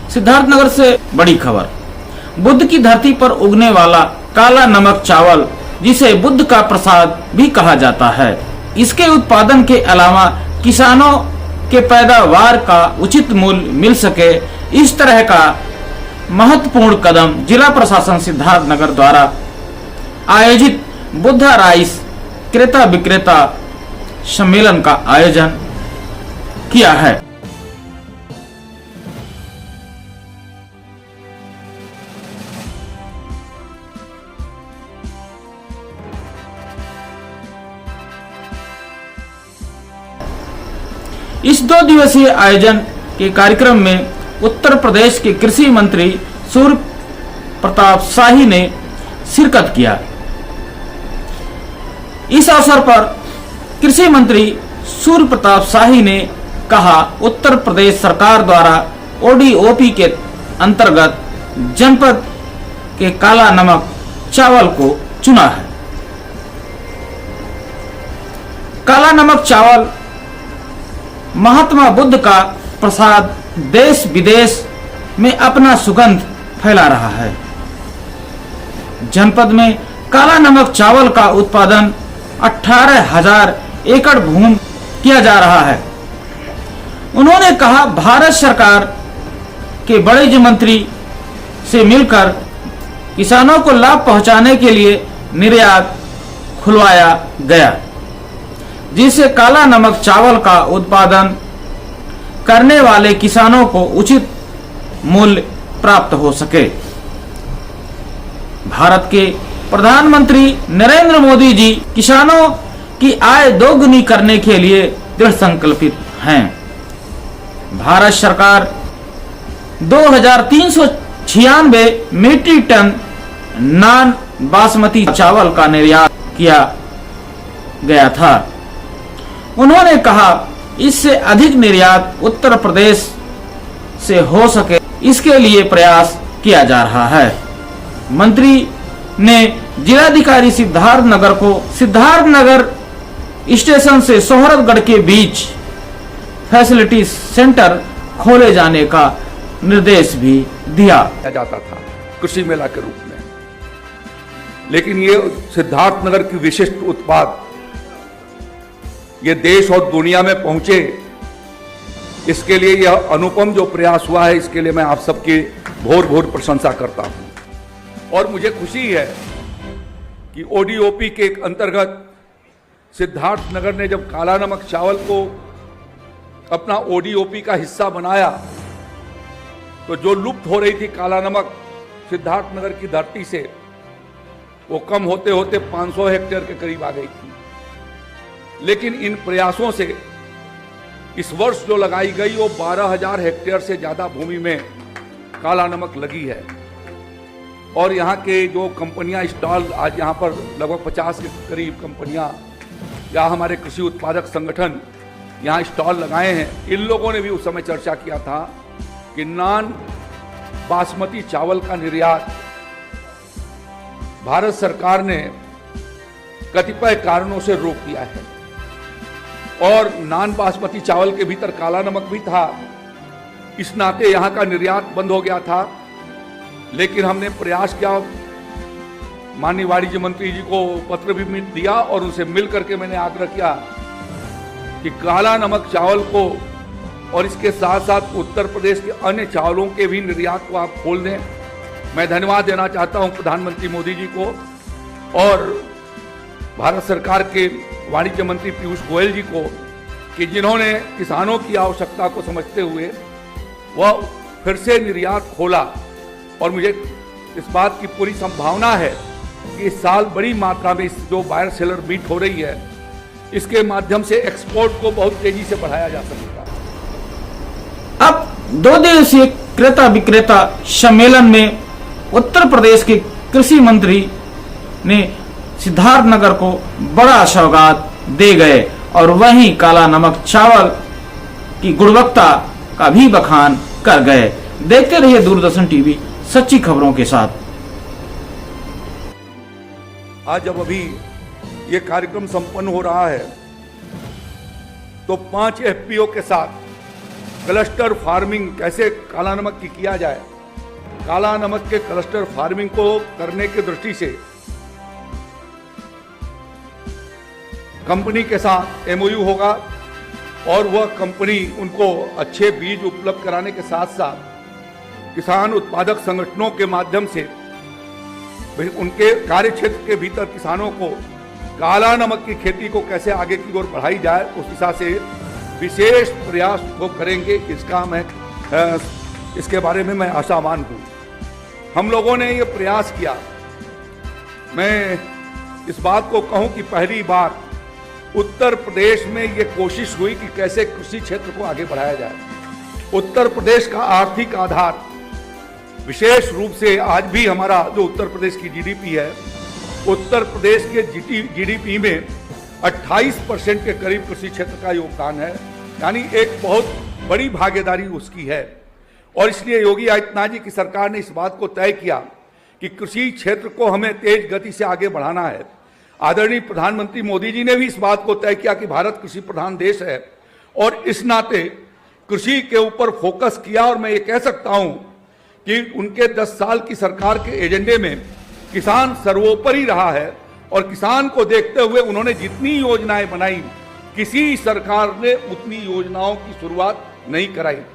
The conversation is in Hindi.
सिद्धार्थनगर से बड़ी खबर। बुद्ध की धरती पर उगने वाला काला नमक चावल, जिसे बुद्ध का प्रसाद भी कहा जाता है, इसके उत्पादन के अलावा किसानों के पैदावार का उचित मूल्य मिल सके, इस तरह का महत्वपूर्ण कदम जिला प्रशासन सिद्धार्थनगर द्वारा आयोजित बुद्धा राइस क्रेता विक्रेता सम्मेलन का आयोजन किया है। इस 2 दिवसीय आयोजन के कार्यक्रम में उत्तर प्रदेश के कृषि मंत्री सूर्य प्रताप शाही ने शिरकत किया। इस अवसर पर कृषि मंत्री सूर्य प्रताप शाही ने कहा, उत्तर प्रदेश सरकार द्वारा ओडीओपी के अंतर्गत जनपद के काला नमक चावल को चुना है। काला नमक चावल महात्मा बुद्ध का प्रसाद देश विदेश में अपना सुगंध फैला रहा है। जनपद में काला नमक चावल का उत्पादन 18,000 एकड़ भूमि किया जा रहा है। उन्होंने कहा, भारत सरकार के बड़े मंत्री से मिलकर किसानों को लाभ पहुंचाने के लिए निर्यात खुलवाया गया, जिससे काला नमक चावल का उत्पादन करने वाले किसानों को उचित मूल्य प्राप्त हो सके। भारत के प्रधानमंत्री नरेंद्र मोदी जी किसानों की आय दोगुनी करने के लिए दृढ़ संकल्पित हैं। भारत सरकार 2396 मीट्रिक टन नॉन बासमती चावल का निर्यात किया गया था। उन्होंने कहा, इससे अधिक निर्यात उत्तर प्रदेश से हो सके, इसके लिए प्रयास किया जा रहा है। मंत्री ने जिलाधिकारी सिद्धार्थनगर को सिद्धार्थनगर स्टेशन से सोहरतगढ़ के बीच फैसिलिटी सेंटर खोले जाने का निर्देश भी दिया जाता था कृषि मेला के रूप में, लेकिन ये सिद्धार्थनगर की विशिष्ट उत्पाद ये देश और दुनिया में पहुंचे, इसके लिए यह अनुपम जो प्रयास हुआ है, इसके लिए मैं आप सबकी भोर भोर प्रशंसा करता हूं। और मुझे खुशी है कि ओडीओपी के अंतर्गत सिद्धार्थनगर ने जब काला नमक चावल को अपना ओडीओपी का हिस्सा बनाया, तो जो लुप्त हो रही थी काला नमक सिद्धार्थनगर की धरती से, वो कम होते होते 500 हेक्टेयर के करीब आ गई थी। लेकिन इन प्रयासों से इस वर्ष जो लगाई गई वो 12,000 हेक्टेयर से ज्यादा भूमि में काला नमक लगी है। और यहाँ के जो कंपनियां स्टॉल, आज यहाँ पर लगभग 50 के करीब कंपनियां या हमारे कृषि उत्पादक संगठन यहाँ स्टॉल लगाए हैं। इन लोगों ने भी उस समय चर्चा किया था कि नॉन बासमती चावल का निर्यात भारत सरकार ने कतिपय कारणों से रोक दिया है, और नॉन बासमती चावल के भीतर काला नमक भी था। इस नाते यहाँ का निर्यात बंद हो गया था। लेकिन हमने प्रयास किया, माननीय वाणिज्य मंत्री जी को पत्र भी दिया और उनसे मिल करके मैंने आग्रह किया कि काला नमक चावल को और इसके साथ साथ उत्तर प्रदेश के अन्य चावलों के भी निर्यात को आप खोल दें। मैं धन्यवाद देना चाहता हूं प्रधानमंत्री मोदी जी को और भारत सरकार के वाणिज्य मंत्री पीयूष गोयल जी को, कि जिन्होंने किसानों की आवश्यकता को समझते हुए वह फिर से निर्यात खोला। और मुझे इस बात की पूरी संभावना है कि इस साल बड़ी मात्रा में इस जो बायर सेलर मीट हो रही है, इसके माध्यम से एक्सपोर्ट को बहुत तेजी से बढ़ाया जा सकेगा। अब 2 दिवसीय क्रेता विक्रेता सम्मेलन में उत्तर प्रदेश के कृषि मंत्री ने सिद्धार्थनगर को बड़ा सौगात दे गए और वहीं काला नमक चावल की गुणवत्ता का भी बखान कर गए। देखते रहिए दूरदर्शन टीवी, सच्ची खबरों के साथ। आज जब अभी ये कार्यक्रम संपन्न हो रहा है, तो 5 एफपीओ के साथ क्लस्टर फार्मिंग कैसे काला नमक की किया जाए, काला नमक के क्लस्टर फार्मिंग को करने की दृष्टि से कंपनी के साथ एमओयू होगा और वह कंपनी उनको अच्छे बीज उपलब्ध कराने के साथ साथ किसान उत्पादक संगठनों के माध्यम से उनके कार्य क्षेत्र के भीतर किसानों को काला नमक की खेती को कैसे आगे की ओर बढ़ाई जाए, उस दिशा से विशेष प्रयास वो करेंगे। इसके बारे में मैं आशावान हूँ। हम लोगों ने ये प्रयास किया। मैं इस बात को कहूँ कि पहली बार उत्तर प्रदेश में ये कोशिश हुई कि कैसे कृषि क्षेत्र को आगे बढ़ाया जाए। उत्तर प्रदेश का आर्थिक आधार विशेष रूप से आज भी हमारा जो उत्तर प्रदेश की जीडीपी है, उत्तर प्रदेश के जीडीपी में 28% के करीब कृषि क्षेत्र का योगदान है, यानी एक बहुत बड़ी भागीदारी उसकी है। और इसलिए योगी आदित्यनाथ जी की सरकार ने इस बात को तय किया कि कृषि क्षेत्र को हमें तेज गति से आगे बढ़ाना है। आदरणीय प्रधानमंत्री मोदी जी ने भी इस बात को तय किया कि भारत कृषि प्रधान देश है और इस नाते कृषि के ऊपर फोकस किया। और मैं ये कह सकता हूं कि उनके 10 साल की सरकार के एजेंडे में किसान सर्वोपरि रहा है और किसान को देखते हुए उन्होंने जितनी योजनाएं बनाई, किसी सरकार ने उतनी योजनाओं की शुरुआत नहीं कराई।